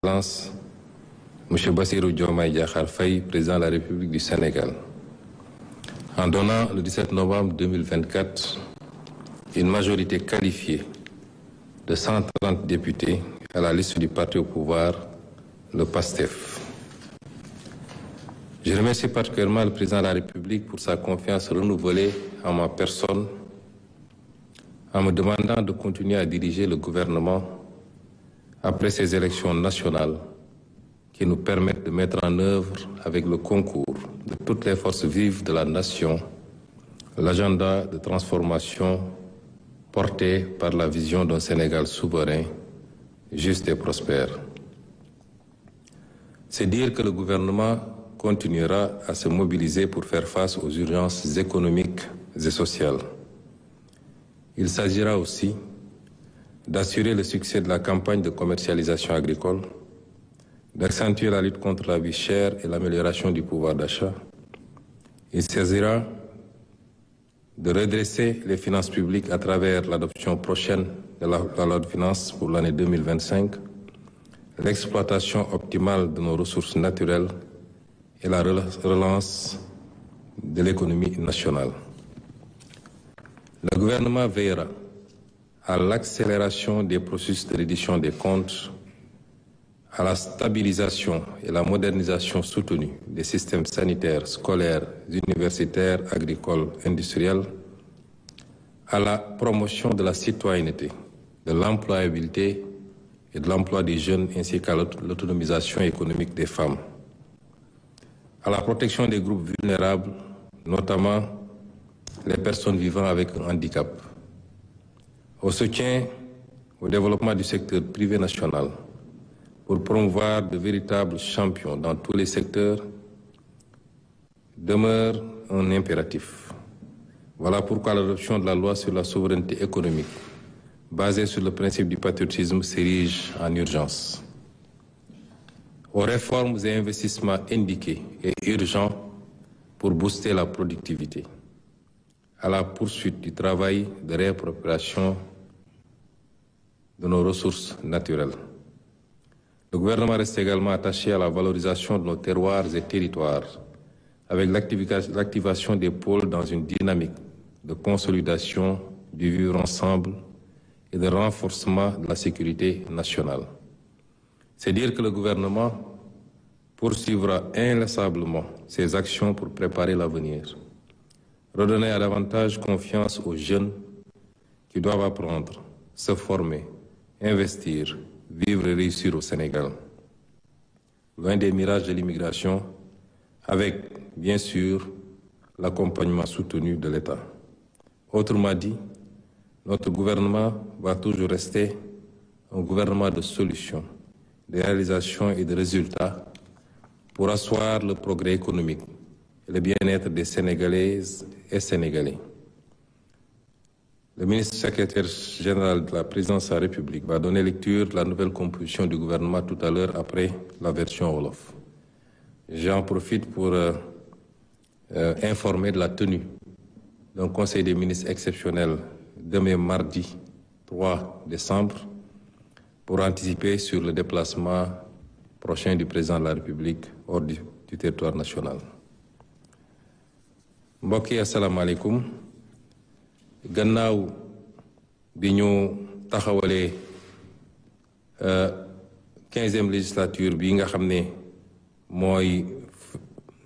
Excellence, M. Bassirou Diomaye Diakhar Faye, président de la République du Sénégal, en donnant le 17 novembre 2024 une majorité qualifiée de 130 députés à la liste du parti au pouvoir, le PASTEF. Je remercie particulièrement le président de la République pour sa confiance renouvelée en ma personne en me demandant de continuer à diriger le gouvernement après ces élections nationales qui nous permettent de mettre en œuvre, avec le concours de toutes les forces vives de la nation, l'agenda de transformation porté par la vision d'un Sénégal souverain, juste et prospère. C'est dire que le gouvernement continuera à se mobiliser pour faire face aux urgences économiques et sociales. Il s'agira aussi d'assurer le succès de la campagne de commercialisation agricole, d'accentuer la lutte contre la vie chère et l'amélioration du pouvoir d'achat. Il s'agira de redresser les finances publiques à travers l'adoption prochaine de la loi de finances pour l'année 2025, l'exploitation optimale de nos ressources naturelles et la relance de l'économie nationale. Le gouvernement veillera à l'accélération des processus de reddition des comptes, à la stabilisation et la modernisation soutenue des systèmes sanitaires, scolaires, universitaires, agricoles, industriels, à la promotion de la citoyenneté, de l'employabilité et de l'emploi des jeunes ainsi qu'à l'autonomisation économique des femmes, à la protection des groupes vulnérables, notamment les personnes vivant avec un handicap, au soutien au développement du secteur privé national pour promouvoir de véritables champions dans tous les secteurs demeure un impératif. Voilà pourquoi l'adoption de la loi sur la souveraineté économique, basée sur le principe du patriotisme, s'érige en urgence. Aux réformes et investissements indiqués et urgents pour booster la productivité, à la poursuite du travail de réappropriation de nos ressources naturelles. Le gouvernement reste également attaché à la valorisation de nos terroirs et territoires, avec l'activation des pôles dans une dynamique de consolidation du vivre ensemble et de renforcement de la sécurité nationale. C'est dire que le gouvernement poursuivra inlassablement ses actions pour préparer l'avenir. Redonner à davantage confiance aux jeunes qui doivent apprendre, se former, investir, vivre et réussir au Sénégal. Loin des mirages de l'immigration, avec, bien sûr, l'accompagnement soutenu de l'État. Autrement dit, notre gouvernement va toujours rester un gouvernement de solutions, de réalisations et de résultats pour asseoir le progrès économique et le bien-être des Sénégalaises et Sénégalais. Le ministre secrétaire général de la présidence de la République va donner lecture de la nouvelle composition du gouvernement tout à l'heure après la version Wolof. J'en profite pour informer de la tenue d'un conseil des ministres exceptionnel demain mardi 3 décembre pour anticiper sur le déplacement prochain du président de la République hors du territoire national. mbokk yi asalaamaaleykum gannaaw bi ñu taxawalee 15e législature bi nga xam ne mooy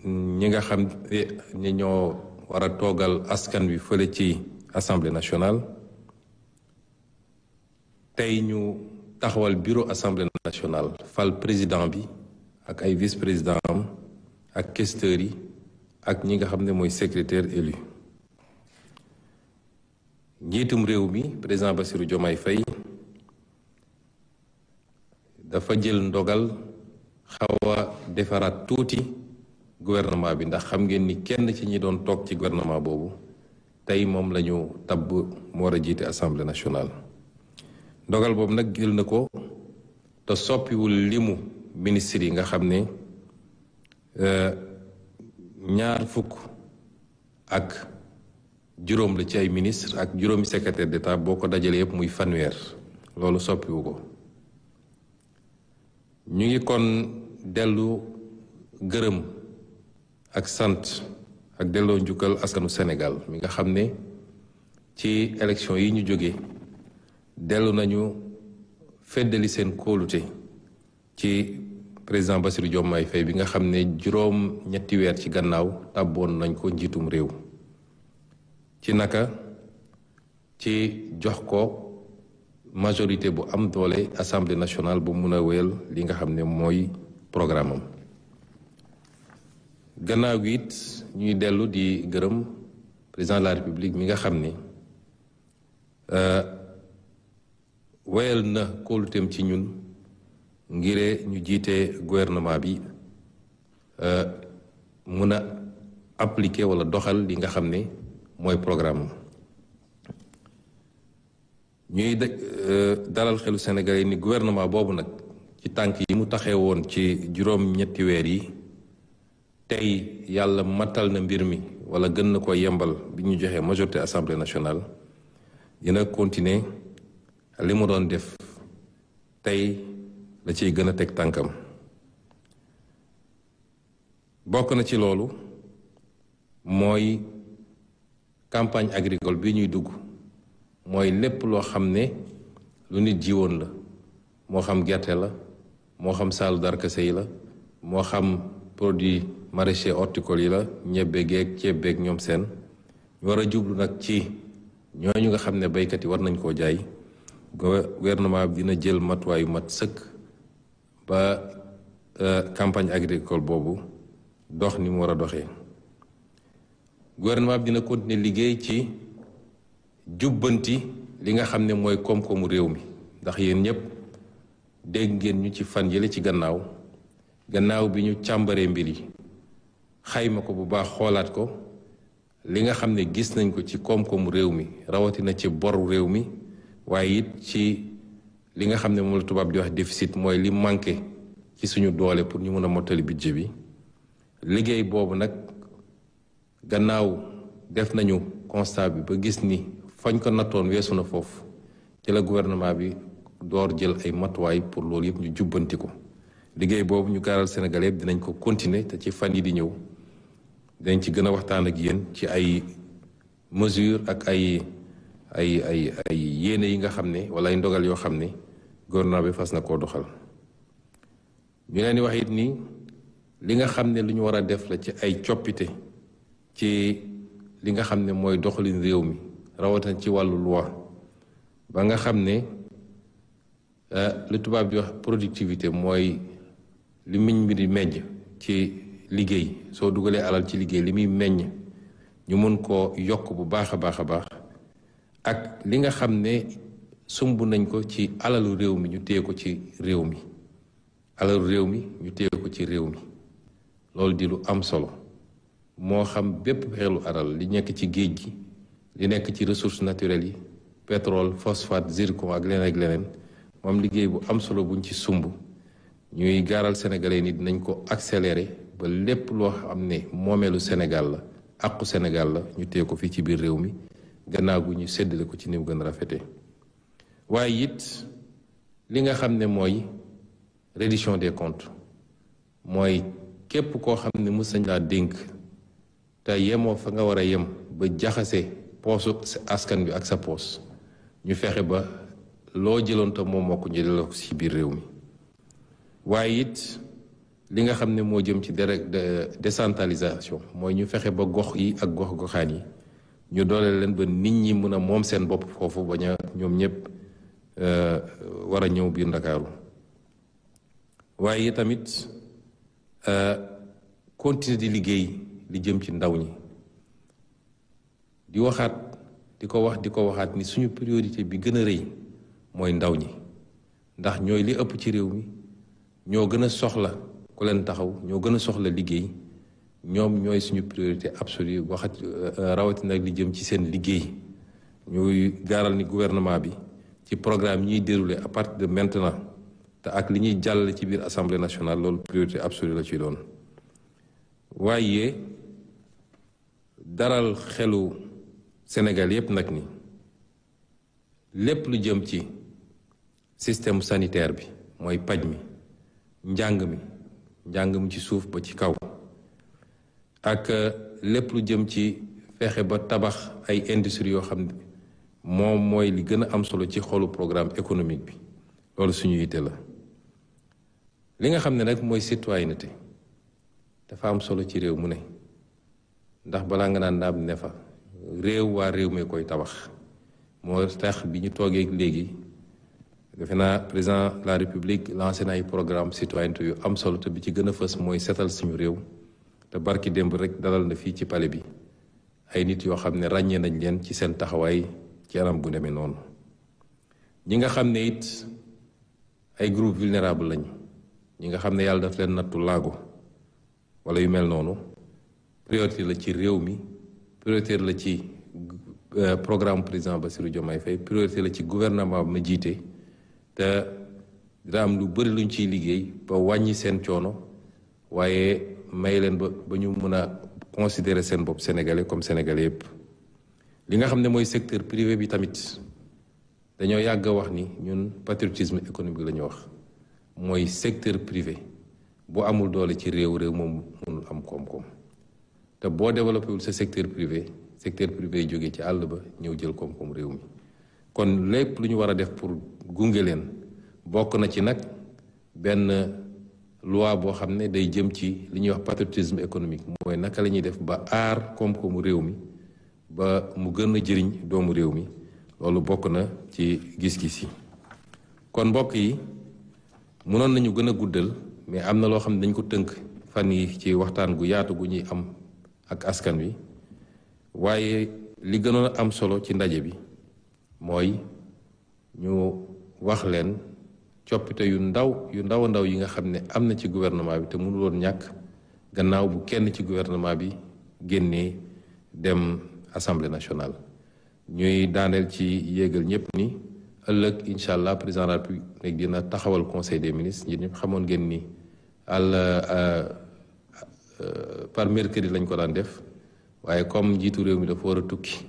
ñi nga xam ne ñoo war a toogal askan wi fële ci assemblée nationale tey ñu taxawal bureau assemblée nationale fal président bi ak ay vice-président am ak questeurs yi ak ñi nga xam ne mooy secrétaire élu njiitum réew mi président Bassirou Diomaye Faye dafa jël ndogal xaw a defaraat tuuti gouvernement bi ndax xam ngeen ni kenn ci ñi doon toog ci gouvernement boobu tey moom la ñu tabb mu war a jiite assemblée nationale. ndogal boobu nag jël na ko te soppiwul limu ministres yi nga xam ne ñaar fukk ak juróom la ci ay ministre ak juróomi secrétaire d'État boo ko dajalee yëpp muy fanweer loolu soppiwu ko ñu ngi kon dellu gërëm ak sant ak delloo njukkal askanu Sénégal mi nga xam ne ci élection yi ñu jóge dellu nañu feddali seen kóolute ci président Bassirou Diomaye Faye bi nga xam ne juróom ñetti weer ci gannaaw tàbboon nañ ko njiitum réew ci naka ci jox ko majorité bu am doole assemblée nationale bu mun a wéyal li nga xam ne mooy programme am gannaaw gi it ñuy dellu di gërëm président de la république mi nga xam ne wéyal na kóoluteem ci ñun ngir ñu jiite gouvernement bi mun a appliquer wala doxal li nga xam ne mooy programme am ñuy dalal xelu Sénégalais ni gouvernement boobu nag ci tànk yi mu taxee woon ci juróom ñetti weer yi tey yàlla matal na mbir mi wala gën na ko yembal bi ñu joxee majorité assemblée nationale dina continuer li mu doon def tey la ciy gën a teg tànkam bokk na ci loolu mooy campagne agricole bi ñuy dugg mooy lépp loo xam ne lu nit jiwoon la moo xam gerte la moo xam saalu darkase yi la moo xam produit maraîcher horticole yi la ñebbe geeg ceeb beeg ñoom seen ñu war a jublu nag ci ñooñu nga xam ne baykat yi war nañ koo jaay gouvernement bi dina jël matuwaayu mat sëkk ba campagne agricole boobu dox ni mu war a doxee gouvernement bi dina continuer liggéey ci jubbanti li nga xam ne mooy koom-koomu réew mi ndax yéen ñëpp dégg ngeen ñu ci fan yële ci gannaaw bi ñu càmbaree mbir yi xayma ko bu baax xoolaat ko li nga xam ne gis nañ ko ci koom-koomu réew mi rawatina ci boru réew mi waaye it ci li nga xam ne moom la tubaab di wax déficit mooy li manqué ci suñu doole pour ñu mën a mottali budget bi liggéey boobu nag gannaaw def nañu constat bi ba gis ni fañ ko nattoon weesu na foofu ci la gouvernement bi door jël ay matuwaay pour loolu yëpp ñu jubbanti ko liggéey boobu ñu gaaral Sénégal yëpp dinañ ko continuer te ci fan yi di ñëw dinañ ci gën a waxtaan ak yéen ci ay mesures ak ay yéene yi nga xam ne wala ay ndogal yoo xam ne gouvernement bi fas na koo doxal ñu leen di wax it ni li nga xam ne lu ñu war a def la ci ay coppite ci li nga xam ne mooy doxalin réew mi rawatina ci wàllu loi ba nga xam ne lu tubaab di wax productivité mooy li miñ mi di meññ ci liggéey soo dugalee alal ci liggéey li muy meññ ñu mën koo yokk bu baax a baax a baax ak li nga xam ne sumb nañ ko ci alalu réew mi ñu téye ko ci réew mi alalu réew mi ñu téye ko ci réew mi loolu di lu am solo moo xam bépp xeelu alal li nekk ci géej gi li nekk ci ressources naturelles yi pétrole phosphate zircon ak leneen moom liggéey bu am solo buñ ci sumb ñuy gaaral sénégalais ni dinañ ko accélérer ba lépp loo xam ne moomeelu Sénégal la àqu Sénégal la ñu téye ko fii ci biir réew mi gannaaw gu ñu séddale ko ci ni mu gën a rafetee waaye it li nga xam ne mooy reddition des comptes mooy képp koo xam ne mës nañ laa dénk te yemoo fa nga war a yem ba jaxase poosu askan bi ak sa poos ñu fexe ba loo jëloon te moom moo ko ñu delloo ci biir réew mi waaye it li nga xam ne moo jëm ci décentralisation mooy ñu fexe ba gox yi ak gox-goxaan yi ñu doole leen ba nit ñi mën a moom seen bopp foofu bañ a ñoom ñëpp war a ñëw biir Ndakaaru waaye tamit continuer di liggéey li jëm ci ndaw ñi di waxaat di ko waxaat ni suñu priorité bi gën a rëy mooy ndaw ñi ndax ñooy li ëpp ci réew mi ñoo gën a soxla ku leen taxaw ñoo gën a soxla liggéey ñoom ñooy suñu priorité absolue waxat rawatina li jëm ci seen liggéey ñuy gaaral ni gouvernement bi ci programme ñuy déroulé à partir de maintenant te ak li ñuy jàllale ci biir assemblée nationale loolu priorité absolue la ci doon waaye daral xelu Sénégal yépp nag ni lépp lu jëm ci système sanitaire bi mooy paj mi njàng mi ci suuf ba ci kaw ak lépp lu jëm ci fexe ba tabax ay industrie yoo xam ne moom mooy li gën a am solo ci xolu programme économique bi loolu suñu yitte la li nga xam ne nag mooy citoyenneté dafa am solo ci réew mu ne ndax balaa nga naan naam ne fa réew waa réew mi koy tabax moo tax bi ñu toogee léegi defe naa président de la république lancé na ay programme citoyenneté yu am solo te bi ci gën a fës mooy setal suñu réew te barki démb rek dalal na fii ci palais bi ay nit yoo xam ne ràññee nañ leen ci seen taxawaay ci anam bu demee noonu ñi nga xam ne it ay groupe vulnérable lañ ñi nga xam ne yàlla daf leen nattu laago wala yu mel noonu priorité la ci réew mi priorité la ci programme président Bassirou Diomaye Faye priorité la ci gouvernement bi ma jiite te dina am lu bëri luñ ciy liggéey ba wàññi seen coono waaye may leen ba ñu mën a considérer seen bopp sénégalais comme sénégalais yëpp. li nga xam ne mooy secteur privé bi tamit dañoo yàgg a wax ni ñun patriotisme économique la ñu wax mooy secteur privé boo amul doole ci réew moom mënul am koom-koom te boo développé wul sa secteur privé yi jógee ci àll ba ñëw jël koom-koom réew mi kon lépp lu ñu war a def pour gunge leen bokk na ci nag benn loi boo xam ne day jëm ci li ñuy wax patriotisme économique mooy naka la ñuy def ba aar koom-koomu réew mi ba mu gën a jëriñ doomu réew mi loolu bokk na ci gis-gis yi kon mbokk yi mënoon nañu gën a guddal mais am na loo xam ne dañ ko tënk fan yi ci waxtaan gu yaatu gu ñuy am ak askan wi waaye li gënoon a am solo ci ndaje bi mooy ñu wax leen coppite yu ndaw a ndaw yi nga xam ne am na ci gouvernement bi te mënuloon ñàkk gannaaw bu kenn ci gouvernement bi génnee dem assemblée nationale ñuy daaneel ci yéegal ñëpp ni ëllëg incha allah président de la République dina taxawal conseil des ministres yéen ñëpp xamoon ngeen ni par mercredi lañ ko daan def waaye comme njiitu réew mi dafa war a tukki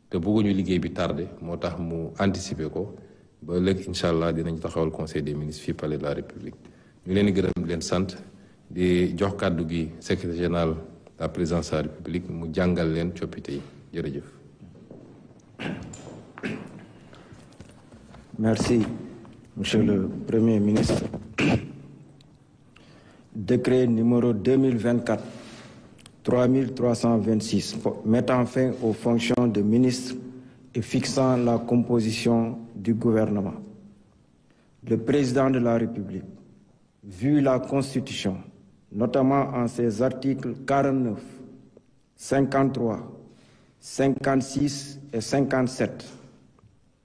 te bëgguñu liggéey bi tardé moo tax mu anticiper ko ba ëllëg incha allah dinañ taxawal conseil des ministres fii palais de la République ñu leen di gërëm di leen sant di jox kàddu gi secrétaire général de la présidence de la République mu jàngal leen coppite yi jërëjëf. Merci, Monsieur le Premier ministre. Décret numéro 2024-3326 mettant fin aux fonctions de ministre et fixant la composition du gouvernement. Le président de la République, vu la Constitution, notamment en ses articles 49, 53, 56 et 57,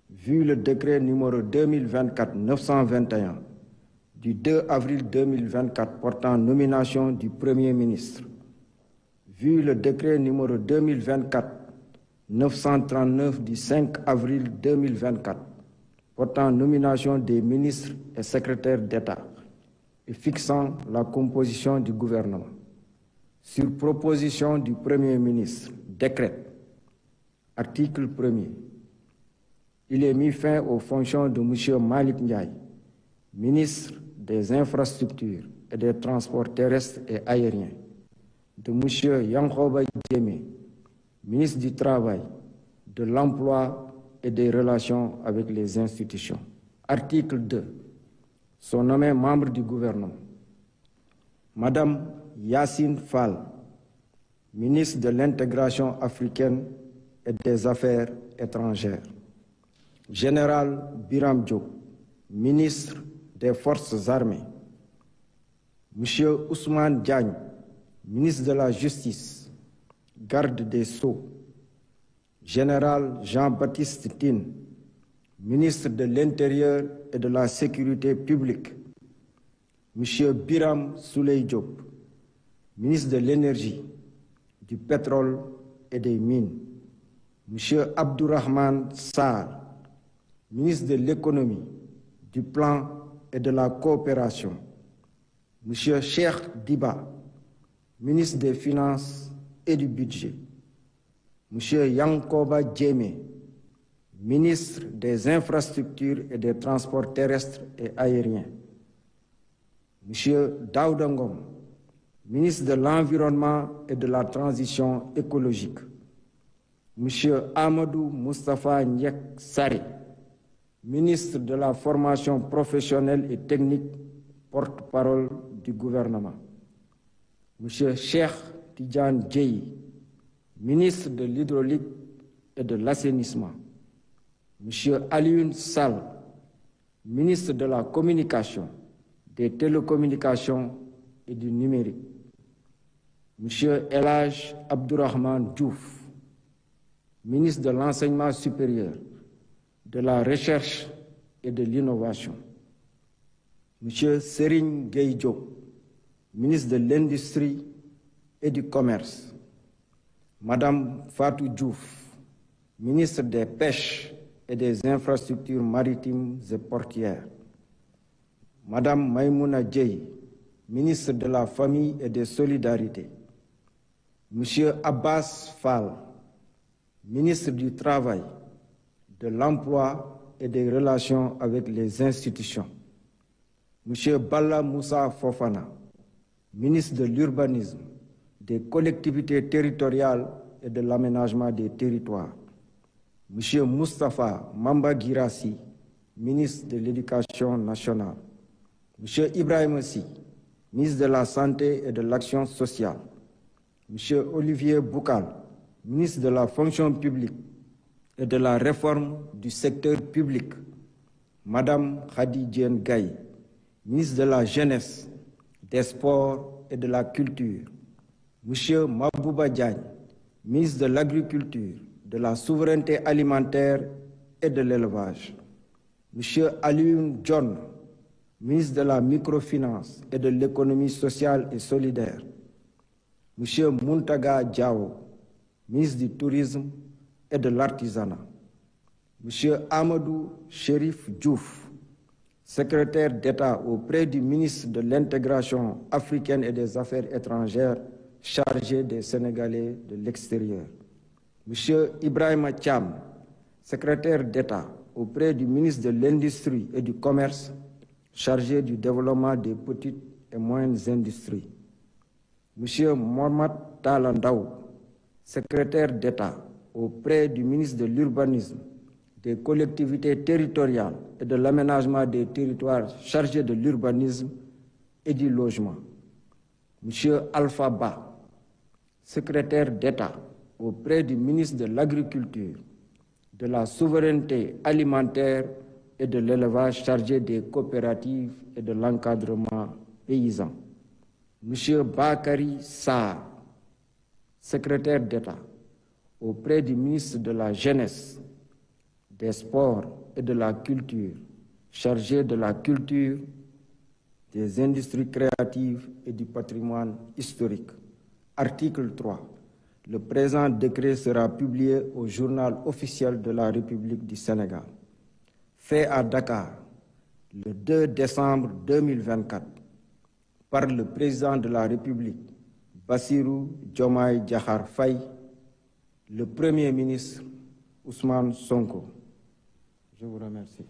vu le décret numéro 2024-921 du 2 avril 2024 portant nomination du Premier ministre, vu le décret numéro 2024-939 du 5 avril 2024 portant nomination des ministres et secrétaires d'État et fixant la composition du gouvernement, sur proposition du Premier ministre, décrète, article 1er, il est mis fin aux fonctions de M. Malick Ndiaye, ministre des Infrastructures et des Transports terrestres et aériens, de M. Yankhoba Diémé, ministre du Travail, de l'Emploi et des Relations avec les institutions. Article 2. Sont nommés membres du gouvernement. Madame Yacine Fall, ministre de l'Intégration africaine et des Affaires étrangères. Général Biram Diop, ministre des Forces armées. Monsieur Ousmane Diagne, ministre de la Justice, garde des Sceaux. Général Jean-Baptiste Tine, ministre de l'Intérieur et de la Sécurité publique. Monsieur Biram Souley Diop, ministre de l'Énergie, du Pétrole et des Mines. Monsieur Abdourahmane Sarr, ministre de l'Économie, du Plan et de la Coopération. Monsieur Cheikh Diba, ministre des Finances et du Budget. Monsieur Yankoba Diémé, ministre des Infrastructures et des Transports terrestres et aériens. M. Daouda Ngom, ministre de l'Environnement et de la Transition écologique, M. Amadou Moustapha Ndiek Sarré, ministre de la Formation professionnelle et technique, porte-parole du gouvernement, M. Cheikh Tidiane Dièye, ministre de l'Hydraulique et de l'Assainissement, M. Alioune Sall, ministre de la Communication, des Télécommunications et du Numérique, M. El Hadj Abdourahmane Diouf, ministre de l'Enseignement supérieur, de la Recherche et de l'Innovation, M. Serigne Gueye Diop, ministre de l'Industrie et du Commerce, Madame Fatou Diouf, ministre des Pêches et des Infrastructures maritimes et portuaires, Madame Maïmouna Dièye, ministre de la Famille et des Solidarités, M. Abbas Fall, ministre du Travail, de l'Emploi et des Relations avec les institutions, M. Balla Moussa Fofana, ministre de l'Urbanisme, des Collectivités territoriales et de l'Aménagement des territoires, M. Moustapha Mamba Guirassi, ministre de l'Éducation nationale, M. Ibrahim Sy, ministre de la Santé et de l'Action sociale, M. Olivier Boukal, ministre de la Fonction publique et de la Réforme du secteur public, Madame Khady Diène Gaye, ministre de la Jeunesse, des Sports et de la Culture, M. Mabouba Diagne, ministre de l'Agriculture, de la Souveraineté alimentaire et de l'Élevage, M. Alioune John, ministre de la Microfinance et de l'Économie sociale et solidaire, M. Muntaga Diao, ministre du Tourisme et de l'Artisanat, M. Amadou Chérif Diouf, secrétaire d'État auprès du ministre de l'Intégration africaine et des Affaires étrangères chargé des Sénégalais de l'extérieur, M. Ibrahima Thiam, secrétaire d'État auprès du ministre de l'Industrie et du Commerce chargé du développement des petites et moyennes industries, M. Mohamed Talandaou, secrétaire d'État auprès du ministre de l'Urbanisme, des collectivités territoriales et de l'aménagement des territoires chargé de l'urbanisme et du logement, M. Alpha Ba, secrétaire d'État auprès du ministre de l'Agriculture, de la Souveraineté alimentaire et de l'élevage chargé des coopératives et de l'encadrement paysan, M. Bakary Sarr, secrétaire d'État auprès du ministre de la Jeunesse, des Sports et de la Culture, chargé de la culture, des industries créatives et du patrimoine historique. Article 3. Le présent décret sera publié au journal officiel de la République du Sénégal. Fait à Dakar le 2 décembre 2024 par le président de la République, Bassirou Diomaye Diakhar Faye, le Premier ministre Ousmane Sonko. Je vous remercie.